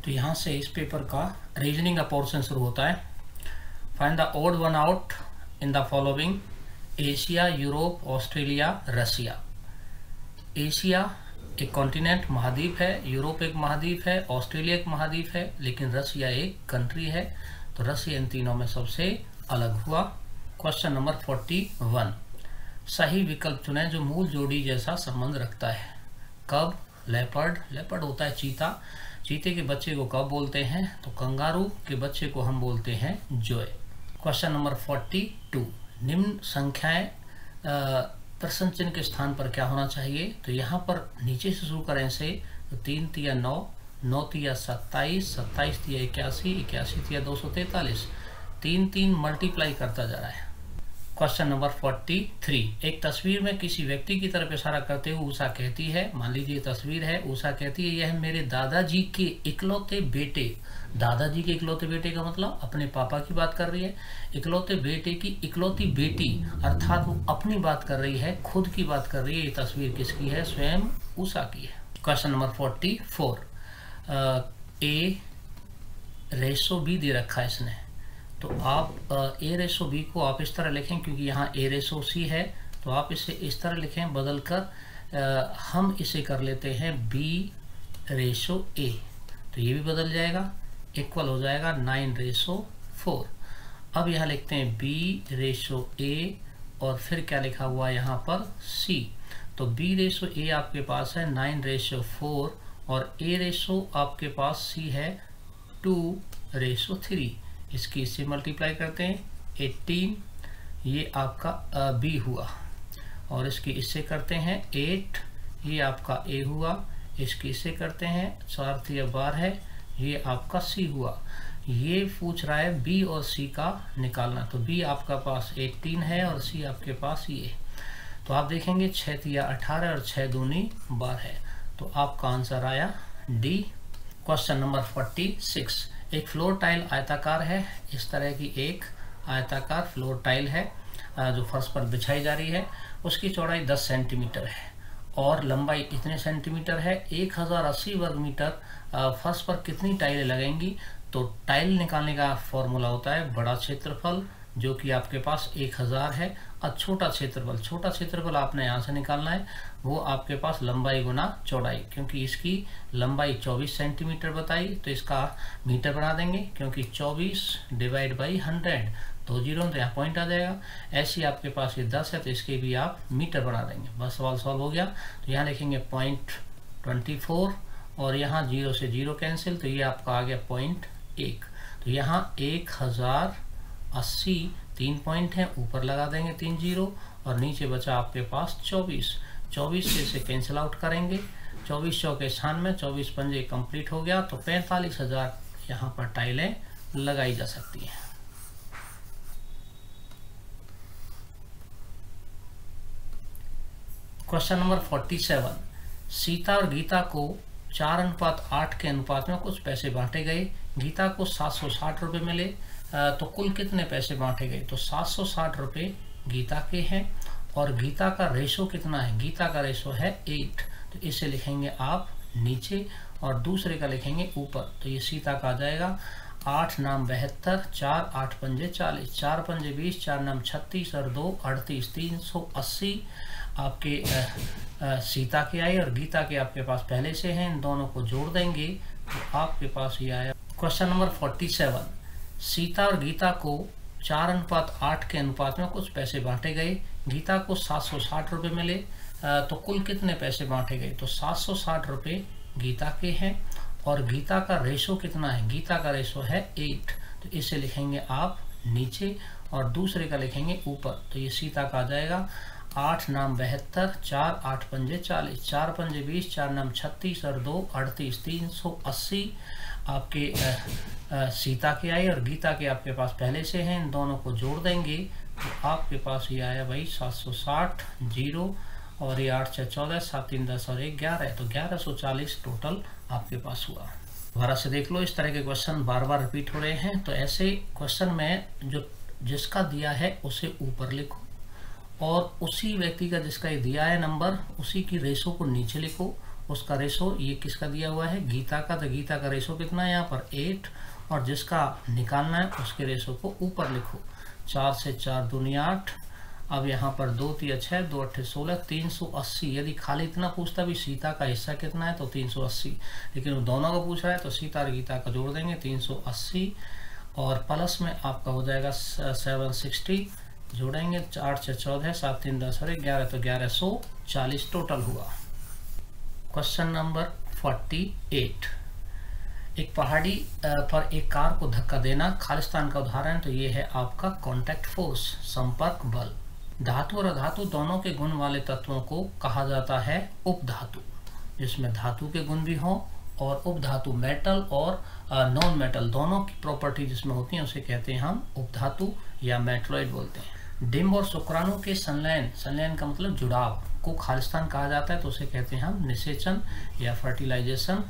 तो यहाँ से इस पेपर का रीजनिंग का पोर्शन शुरू होता है। Find the odd one out in the following: Asia, Europe, Australia, Russia. Asia एक कॉन्टिनेंट महाद्वीप है, यूरोप एक महाद्वीप है, ऑस्ट्रेलिया एक महाद्वीप है, लेकिन रसिया एक कंट्री है। तो रसिया इन तीनों में सबसे अलग हुआ। क्वेश्चन नंबर 41, सही विकल्प चुनें जो मूल जोड़ी जैसा संबंध रखता है। कब, लेपर्ड, लेपर्ड होता है चीता, चीते के बच्चे को कब बोलते हैं? तो कंगारू के बच्चे को हम बोलते हैं जोए। क्वेश्चन नंबर 42, निम्न संख्याएं प्रश्न चिन्ह के स्थान पर क्या होना चाहिए? तो यहाँ पर नीचे से शुरू करें से, तो 3 तिया 9, 9 तिया 27, 27 तिया 81, 81 तिया 243, 3 3 मल्टीप्लाई करता जा रहा है। क्वेश्चन नंबर 43, एक तस्वीर में किसी व्यक्ति की तरफ इशारा करते हुए उषा कहती है, मान लीजिए तस्वीर है, उषा कहती है यह मेरे दादाजी के इकलौते बेटे। दादाजी के इकलौते बेटे का मतलब अपने पापा की बात कर रही है, इकलौते बेटे की इकलौती बेटी, अर्थात वो अपनी बात कर रही है, खुद की बात कर रही है। ये तस्वीर किसकी है? स्वयं उषा की है। क्वेश्चन नंबर 44, ए रेशो बी दे रखा है इसने, तो आप ए रेशो बी को आप इस तरह लिखें, क्योंकि यहाँ ए रेशो सी है, तो आप इसे इस तरह लिखें बदलकर। हम इसे कर लेते हैं बी रेशो ए, तो ये भी बदल जाएगा, इक्वल हो जाएगा 9/4। अब यहाँ लिखते हैं बी रेशो ए और फिर क्या लिखा हुआ है यहाँ पर? सी। तो बी रेशो ए आपके पास है 9/4 और ए रेशो आपके पास सी है 2/3। इसकी इससे मल्टीप्लाई करते हैं 18, ये आपका बी हुआ, और इसकी इससे करते हैं 8, ये आपका ए हुआ, इसकी इससे करते हैं 4 तिया 12, ये आपका सी हुआ। ये पूछ रहा है बी और सी का निकालना, तो बी आपका पास 18 है और सी आपके पास ये, तो आप देखेंगे 6 तिया 18 और 6 दूनी 12, तो आपका आंसर आया डी। क्वेश्चन नंबर 46, एक फ्लोर टाइल आयताकार है, इस तरह की एक आयताकार फ्लोर टाइल है जो फर्श पर बिछाई जा रही है। उसकी चौड़ाई 10 सेंटीमीटर है और लंबाई इतने सेंटीमीटर है। 1080 वर्ग मीटर फर्श पर कितनी टाइलें लगेंगी? तो टाइल निकालने का फॉर्मूला होता है बड़ा क्षेत्रफल, जो कि आपके पास 1000 है, और छोटा क्षेत्रफल आपने यहाँ से निकालना है, वो आपके पास लंबाई गुना चौड़ाई, क्योंकि इसकी लंबाई 24 सेंटीमीटर बताई, तो इसका मीटर बना देंगे, क्योंकि 24 डिवाइड बाई 100, 2 जीरो तो यहाँ पॉइंट आ जाएगा। ऐसे आपके पास ये 10 है, तो इसके भी आप मीटर बना देंगे। बस सवाल सॉल्व हो गया। तो यहाँ लिखेंगे 0.24 और यहाँ 0 से 0 कैंसिल, तो ये आपका आ गया 0.1। तो यहाँ 1080 3 पॉइंट है, ऊपर लगा देंगे 3 जीरो और नीचे बचा आपके पास 24 से इसे कैंसिल आउट करेंगे। 24 चौके 96, 24 पंजे कंप्लीट हो गया, तो 45,000 यहाँ पर टाइलें लगाई जा सकती हैं। क्वेश्चन नंबर 47, सीता और गीता को 4:8 के अनुपात में कुछ पैसे बांटे गए। गीता को 760 रुपये मिले, तो कुल कितने पैसे बांटे गए? तो 760 रुपये गीता के हैं और गीता का रेशो कितना है? गीता का रेशो है 8, तो इसे लिखेंगे आप नीचे और दूसरे का लिखेंगे ऊपर। तो ये सीता का आ जाएगा 8 नाम 72, 4 8 पंजे 40, 4 पंजे 20, 4 नाम 36 और 2 38, 380 आपके सीता के आए और गीता के आपके पास पहले से हैं। इन दोनों को जोड़ देंगे तो आपके पास ये आया। क्वेश्चन नंबर 47, सीता और गीता को 4:8 के अनुपात में कुछ पैसे बांटे गए। गीता को 760 रुपये मिले, तो कुल कितने पैसे बांटे गए? तो 760 रुपये गीता के हैं और गीता का रेशो कितना है? गीता का रेशो है 8, तो इसे लिखेंगे आप नीचे और दूसरे का लिखेंगे ऊपर। तो ये सीता का आ जाएगा 8 नाम 72, 4 8 पंजे 40, 4 पंजे 20, 4 नाम 36 और 2 38, 380 आपके सीता के आए और गीता के आपके पास पहले से हैं। इन दोनों को जोड़ देंगे तो आपके पास ये आया भाई 760 जीरो और ये 8 6 14, 7 3 10 और 1 11, तो 1140 टोटल आपके पास हुआ। दोबारा से देख लो, इस तरह के क्वेश्चन बार बार रिपीट हो रहे हैं, तो ऐसे क्वेश्चन में जो जिसका दिया है उसे ऊपर लिखो और उसी व्यक्ति का जिसका ये दिया है नंबर, उसी की रेशो को नीचे लिखो उसका रेशो ये किसका दिया हुआ है, गीता का। तो गीता का रेशो कितना है यहाँ पर 8, और जिसका निकालना है उसके रेशो को ऊपर लिखो। 4 से 4 दूनी 8, अब यहाँ पर 2 3 6, 2 8 16, 380। यदि खाली इतना पूछता भी सीता का हिस्सा कितना है तो 380, लेकिन वो दोनों का पूछ रहा है तो सीता और गीता का जोड़ देंगे 380, और प्लस में आपका हो जाएगा 760, जोड़ेंगे 8 से 14, 7 3 10 और 11, तो 1140 टोटल हुआ। क्वेश्चन नंबर 48, एक पहाड़ी पर एक कार को धक्का देना खालिस्तान का उदाहरण। तो ये है आपका कॉन्टैक्ट फोर्स, संपर्क बल। धातु और अधातु दोनों के गुण वाले तत्वों को कहा जाता है उपधातु, जिसमें धातु के गुण भी हों, और उपधातु मेटल और नॉन मेटल दोनों की प्रॉपर्टी जिसमें होती हैं उसे कहते हैं हम उपधातु या मेटलॉइड बोलते हैं। डिम्ब और शुक्राणु के संलयन, संलयन का मतलब जुड़ाव, को खालिस्तान कहा जाता है तो उसे कहते हैं हम निषेचन या फर्टिलाइजेशन।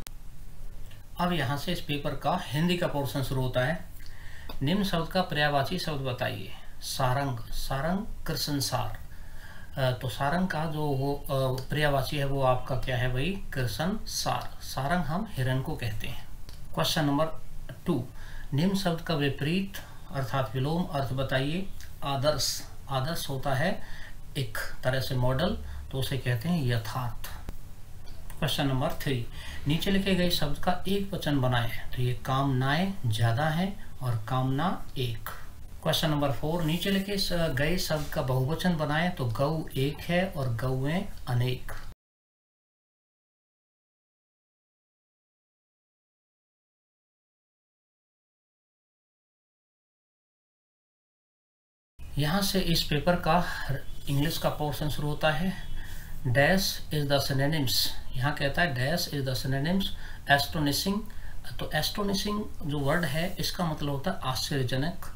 अब यहाँ से इस पेपर का हिंदी का पोर्शन शुरू होता है। निम्न शब्द का पर्यायवाची शब्द बताइए। सारंग, सारंग कृष्णसार, तो सारंग का जो वो पर्यायवाची है वो आपका क्या है भाई, कृष्णसार। सारंग हम हिरण को कहते हैं। क्वेश्चन नंबर 2, निम्न शब्द का विपरीत अर्थात विलोम अर्थ बताइए। आदर्श, आदर्श होता है एक तरह से मॉडल, तो उसे कहते हैं यथार्थ। क्वेश्चन नंबर 3, नीचे लिखे गए शब्द का एक वचन बनाएं। तो ये कामनाएं ज्यादा है और कामना एक। क्वेश्चन नंबर 4, नीचे लिखे गए शब्द का बहुवचन बनाएं। तो गऊ एक है और गौएं अनेक। यहाँ से इस पेपर का इंग्लिश का पोर्शन शुरू होता है। डैश इज द सिनोनिम्स, यहाँ कहता है dash is the synonyms astonishing. तो एस्टोनिशिंग जो वर्ड है इसका मतलब होता है आश्चर्यजनक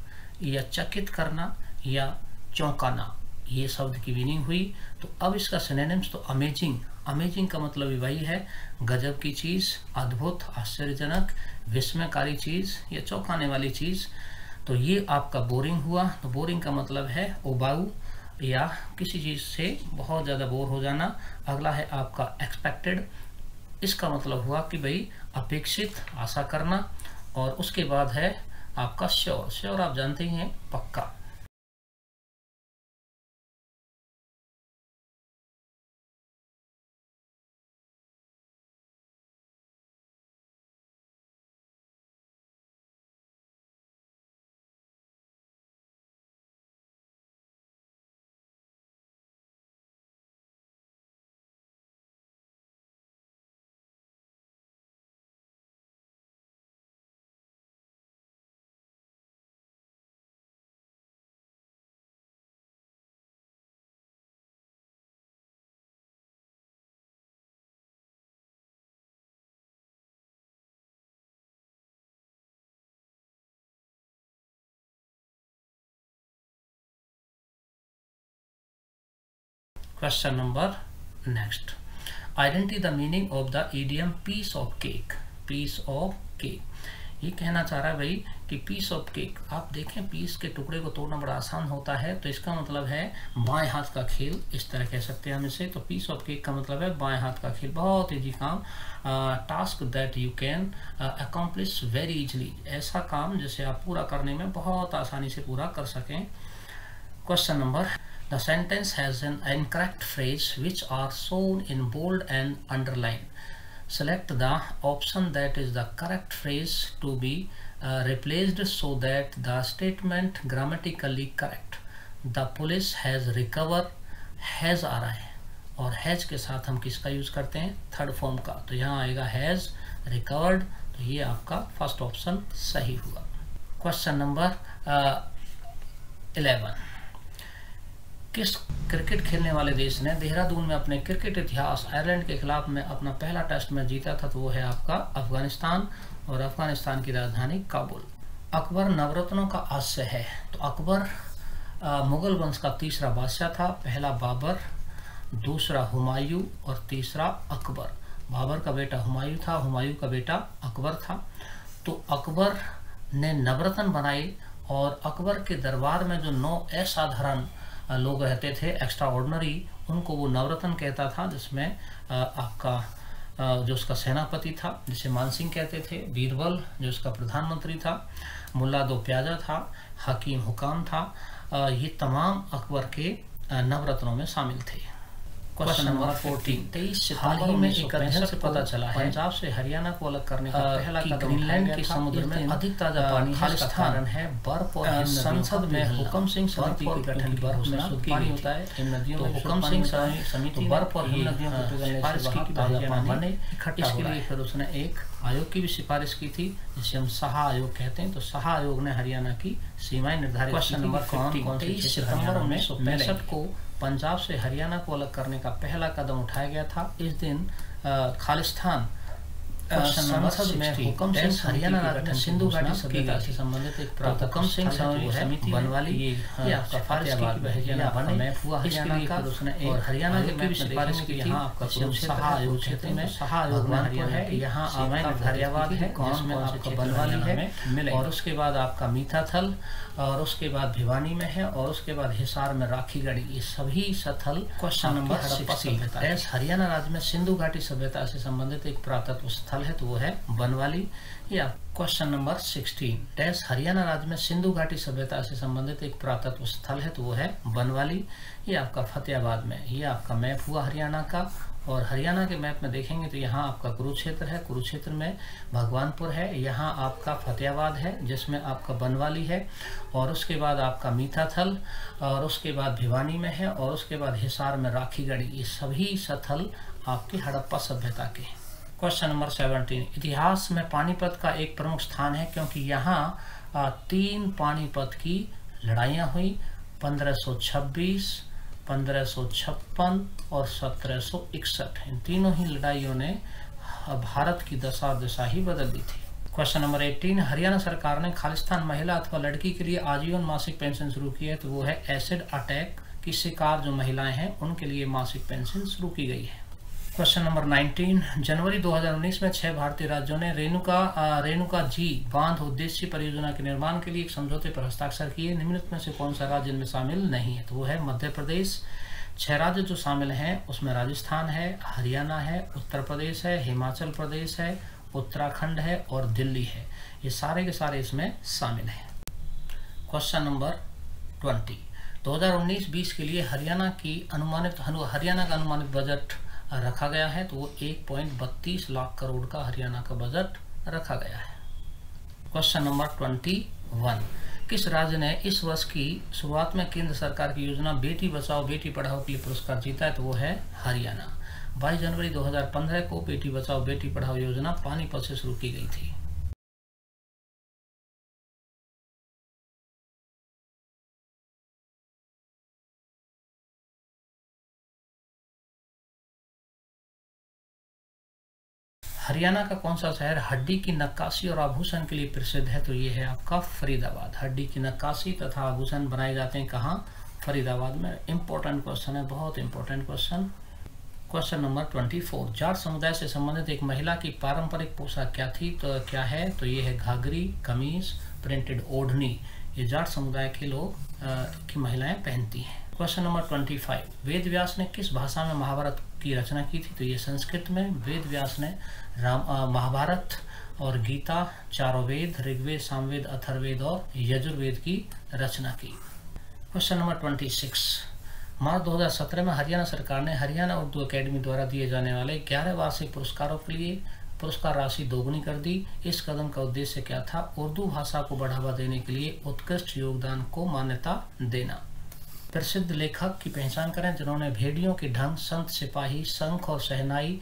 या चकित करना या चौंकाना। ये शब्द की मीनिंग हुई। तो अब इसका सिनोनिम्स तो अमेजिंग, अमेजिंग का मतलब भी वही है, गजब की चीज, अद्भुत, आश्चर्यजनक, विस्मयकारी चीज या चौंकाने वाली चीज। तो ये आपका बोरिंग हुआ। तो बोरिंग का मतलब है उबाऊ या किसी चीज से बहुत ज्यादा बोर हो जाना। अगला है आपका एक्सपेक्टेड, इसका मतलब हुआ कि भाई अपेक्षित, आशा करना। और उसके बाद है आपका श्योर, श्योर आप जानते ही हैं, पक्का। Question number next, identity the meaning of the idiom piece of cake. Piece of cake ये कहना चाह रहा है भाई कि पीस ऑफ केक, आप देखें पीस के टुकड़े को तोड़ना बड़ा आसान होता है, तो इसका मतलब है बाएं हाथ का खेल, इस तरह कह सकते हैं हम इसे। तो पीस ऑफ केक का मतलब है बाएं हाथ का खेल, बहुत इजी काम, task that you can accomplish very easily, ऐसा काम जिसे आप पूरा करने में बहुत आसानी से पूरा कर सकें। Question number, the sentence has an incorrect phrase which are shown in bold and underlined. Select the option that is the correct phrase to be replaced so that the statement grammatically correct. The police has recovered, has आ रहा है और has के साथ हम किसका use करते हैं, third form का। तो यहाँ आएगा has recovered, तो ये आपका फर्स्ट ऑप्शन सही हुआ। क्वेश्चन नंबर 11, किस क्रिकेट खेलने वाले देश ने देहरादून में अपने क्रिकेट इतिहास आयरलैंड के खिलाफ में अपना पहला टेस्ट मैच जीता था? तो वो है आपका अफगानिस्तान, और अफगानिस्तान की राजधानी काबुल। अकबर नवरत्नों का आश्रय है। तो अकबर मुगल वंश का तीसरा बादशाह था, पहला बाबर, दूसरा हुमायूं और तीसरा अकबर। बाबर का बेटा हुमायूं था, हुमायूं का बेटा अकबर था। तो अकबर ने नवरत्न बनाए, और अकबर के दरबार में जो 9 असाधारण लोग रहते थे, एक्स्ट्रा ऑर्डिनरी, उनको वो नवरत्न कहता था, जिसमें आपका जो उसका सेनापति था जिसे मानसिंह कहते थे, बीरबल जो उसका प्रधानमंत्री था, मुल्ला दो प्याजा था, हकीम हुकाम था। ये तमाम अकबर के नवरत्नों में शामिल थे। क्वेश्चन नंबर 14, 23 सितंबर में एक अध्ययन से पता चला है पंजाब से हरियाणा को अलग करने का पहला कदम ग्रीनलैंड के समुद्र में अधिक ताजा पानी खालिस्तान है। बर्फ और संसद में हुकम सिंह समिति के गठन की बर्फ में शुद्ध पानी होता है। इन नदियों में हुकम सिंह समिति बर्फ और हिम नदियों को पिघलने से बाहर ताजा पानी बने इकट्ठा। इसके लिए फिर उसने एक आयोग की भी सिफारिश की थी जिसे हम साहा आयोग कहते हैं। तो साहा आयोग ने हरियाणा की सीमाएं निर्धारित। क्वेश्चन नंबर 15, 23 सितंबर 1965 को पंजाब से हरियाणा को अलग करने का पहला कदम उठाया गया था। इस दिन खालिस्तान संसद में हुकम सिंह हरियाणा राज्य में सिंधु घाटी सभ्यता से संबंधित एक हुकम सिंह समिति बनवाली ये आपका फतेहाबाद हरियाणा बने हुआ हरियाणा का उसने और हरियाणा की भी सिफारिश की थी। यहाँ आपका साहा आयोग क्षेत्र में साहा आयोग हरियाणा है। यहाँ आपका फतेहाबाद है जिसमें आपका बनवाली है और उसके बाद आपका मीठाथल और उसके बाद भिवानी में है और उसके बाद हिसार में राखीगढ़ी। ये सभी स्थल क्वेश्चन नंबर 16 हरियाणा राज्य में सिंधु घाटी सभ्यता से संबंधित एक पुरातत्व स्थल है तो वो है बनवाली। या क्वेश्चन नंबर 16 हरियाणा राज्य में सिंधु घाटी सभ्यता से संबंधित एक पुरातत्व स्थल है तो वो है बनवाली। ये आपका फतेहाबाद में। ये आपका मैप हुआ हरियाणा का और हरियाणा के मैप में देखेंगे तो यहाँ आपका कुरुक्षेत्र है, कुरुक्षेत्र में भगवानपुर है, यहाँ आपका फतेहाबाद है जिसमें आपका बनवाली है और उसके बाद आपका मीठाथल और उसके बाद भिवानी में है और उसके बाद हिसार में राखीगढ़ी। ये सभी स्थल आपके हड़प्पा सभ्यता के। क्वेश्चन नंबर 17 इतिहास में पानीपत का एक प्रमुख स्थान है क्योंकि यहाँ 3 पानीपत की लड़ाइयाँ हुई 1526, 1556 और 1761। इन तीनों ही लड़ाइयों ने भारत की दिशा ही बदल दी थी। क्वेश्चन नंबर 18 हरियाणा सरकार ने खालिस्तान महिला अथवा लड़की के लिए आजीवन मासिक पेंशन शुरू की है तो वो है एसिड अटैक की शिकार जो महिलाएं हैं उनके लिए मासिक पेंशन शुरू की गई है। क्वेश्चन नंबर 19 जनवरी 2019 में 6 भारतीय राज्यों ने रेणुका जी बांध उद्देश्य परियोजना के निर्माण के लिए एक समझौते पर हस्ताक्षर किए। निम्नलिखित में से कौन सा राज्य इनमें शामिल नहीं है तो वो है मध्य प्रदेश। 6 राज्य जो शामिल हैं उसमें राजस्थान है, हरियाणा है, उत्तर प्रदेश है, हिमाचल प्रदेश है, उत्तराखंड है और दिल्ली है। ये सारे के सारे इसमें शामिल हैं। क्वेश्चन नंबर 20 2019-20 के लिए हरियाणा का अनुमानित बजट रखा गया है तो वो 1.32 लाख करोड़ का हरियाणा का बजट रखा गया है। क्वेश्चन नंबर 21 किस राज्य ने इस वर्ष की शुरुआत में केंद्र सरकार की योजना बेटी बचाओ बेटी पढ़ाओ के लिए पुरस्कार जीता है तो वो है हरियाणा। 22 जनवरी 2015 को बेटी बचाओ बेटी पढ़ाओ योजना पानीपत से शुरू की गई थी। हरियाणा का कौन सा शहर हड्डी की नक्काशी और आभूषण के लिए प्रसिद्ध है तो ये है आपका फरीदाबाद। हड्डी की नक्काशी तथा आभूषण बनाए जाते हैं कहाँ? फरीदाबाद में। इंपॉर्टेंट क्वेश्चन है, बहुत important question. Question number 24 Jat समुदाय से संबंधित एक महिला की पारंपरिक पोशाक क्या थी तो क्या है तो ये है घाघरी, कमीज, प्रिंटेड ओढ़नी। ये जाट समुदाय के लोग की महिलाएं पहनती हैं। क्वेश्चन नंबर 25 वेद व्यास ने किस भाषा में महाभारत की रचना की थी तो ये संस्कृत में। वेद व्यास ने महाभारत और गीता, चारों वेद, ऋग्वेद, सामवेद, अथर्ववेद और यजुर्वेद की रचना की। क्वेश्चन नंबर 26 मार्च 2017 में हरियाणा सरकार ने हरियाणा उर्दू अकेडमी द्वारा दिए जाने वाले 11 वार्षिक पुरस्कारों के लिए पुरस्कार राशि दोगुनी कर दी। इस कदम का उद्देश्य क्या था? उर्दू भाषा को बढ़ावा देने के लिए उत्कृष्ट योगदान को मान्यता देना। प्रसिद्ध लेखक की पहचान करें जिन्होंने भेड़ियों के ढंग, संत सिपाही, शंख और शहनाई,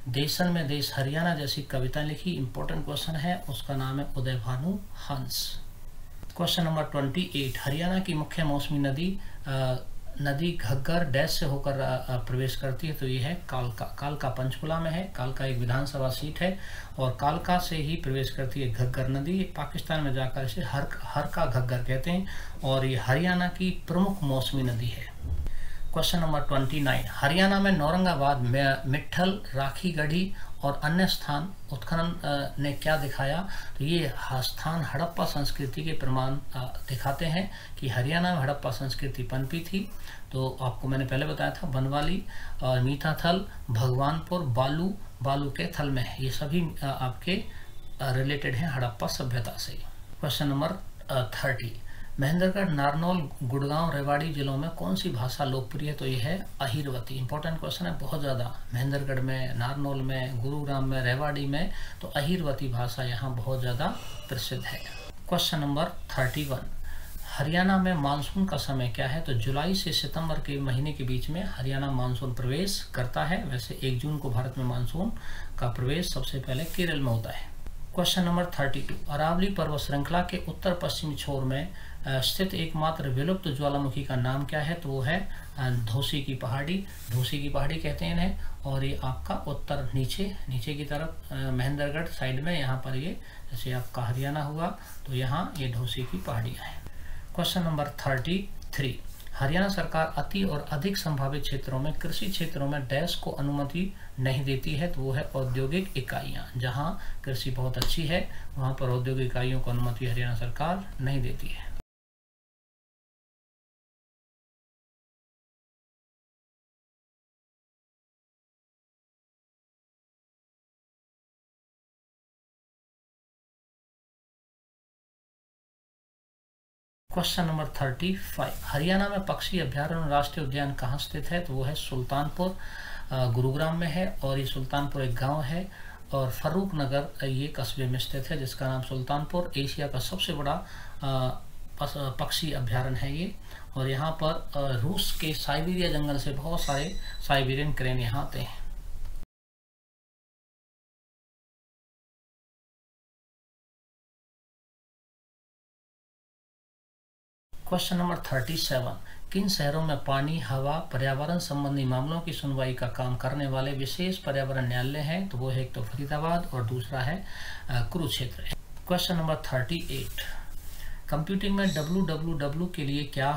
देशन में देश, हरियाणा जैसी कविताएं लिखी। इंपॉर्टेंट क्वेश्चन है, उसका नाम है उदय भानु हंस। क्वेश्चन नंबर 28 हरियाणा की मुख्य मौसमी नदी घग्गर डैश से होकर प्रवेश करती है तो ये है कालका। कालका पंचकुला में है। कालका एक विधानसभा सीट है और कालका से ही प्रवेश करती है घग्गर नदी। पाकिस्तान में जाकर इसे हरका घग्गर कहते हैं और ये हरियाणा की प्रमुख मौसमी नदी है। क्वेश्चन नंबर 29 हरियाणा में नौरंगाबाद में मिट्ठल, राखीगढ़ी और अन्य स्थान उत्खनन ने क्या दिखाया तो ये स्थान हड़प्पा संस्कृति के प्रमाण दिखाते हैं कि हरियाणा में हड़प्पा संस्कृति पनपी थी। तो आपको मैंने पहले बताया था बनवाली और मीठाथल, भगवानपुर, बालू, बालू के थल में है। ये सभी आपके रिलेटेड हैं हड़प्पा सभ्यता से। क्वेश्चन नंबर 30, महेंद्रगढ़, नारनौल, गुड़गांव, रेवाड़ी जिलों में कौन सी भाषा लोकप्रिय है? तो ये है अहिरवती। इंपॉर्टेंट क्वेश्चन है बहुत ज़्यादा। महेंद्रगढ़ में, नारनौल में, गुरुग्राम में, रेवाड़ी में तो अहिरवती भाषा यहाँ बहुत ज़्यादा प्रसिद्ध है। क्वेश्चन नंबर 31, हरियाणा में मानसून का समय क्या है? तो जुलाई से सितंबर के महीने के बीच में हरियाणा मानसून प्रवेश करता है। वैसे 1 जून को भारत में मानसून का प्रवेश सबसे पहले केरल में होता है। क्वेश्चन नंबर 32, अरावली पर्वत श्रृंखला के उत्तर पश्चिमी छोर में स्थित एकमात्र विलुप्त ज्वालामुखी का नाम क्या है? तो वो है धोसी की पहाड़ी। धोसी की पहाड़ी कहते हैं इन्हें। और ये आपका उत्तर नीचे की तरफ महेंद्रगढ़ साइड में, यहाँ पर ये जैसे आपका हरियाणा हुआ तो यहाँ ये धोसी की पहाड़ियाँ हैं। क्वेश्चन नंबर 33, हरियाणा सरकार अति और अधिक संभावित क्षेत्रों में कृषि क्षेत्रों में डैश को अनुमति नहीं देती है? तो वो है औद्योगिक इकाइयाँ। जहाँ कृषि बहुत अच्छी है वहाँ पर औद्योगिक इकाइयों को अनुमति हरियाणा सरकार नहीं देती है। क्वेश्चन नंबर 35, हरियाणा में पक्षी अभ्यारण्य और राष्ट्रीय उद्यान कहाँ स्थित है? तो वो है सुल्तानपुर, गुरुग्राम में है। और ये सुल्तानपुर एक गांव है और फर्रुख नगर ये कस्बे में स्थित है, जिसका नाम सुल्तानपुर। एशिया का सबसे बड़ा पक्षी अभ्यारण्य है ये। और यहाँ पर रूस के साइबेरिया जंगल से बहुत सारे साइबेरियन क्रेन यहाँ आते हैं। क्वेश्चन नंबर 37, किन शहरों में पानी, हवा, पर्यावरण संबंधी मामलों की सुनवाई का काम करने वाले विशेष पर्यावरण न्यायालय हैं? तो वो है एक तो फरीदाबाद और दूसरा है कुरुक्षेत्र। क्वेश्चन नंबर 38, कंप्यूटिंग में www के लिए क्या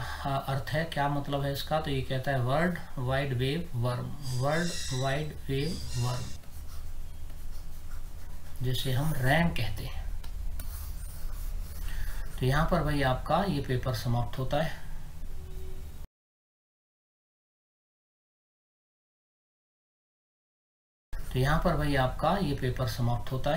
अर्थ है, क्या मतलब है इसका? तो ये कहता है world wide web worm. World wide web worm, जिसे हम रैम कहते हैं। तो यहाँ पर भाई आपका ये पेपर समाप्त होता है। तो यहाँ पर भाई आपका ये पेपर समाप्त होता है।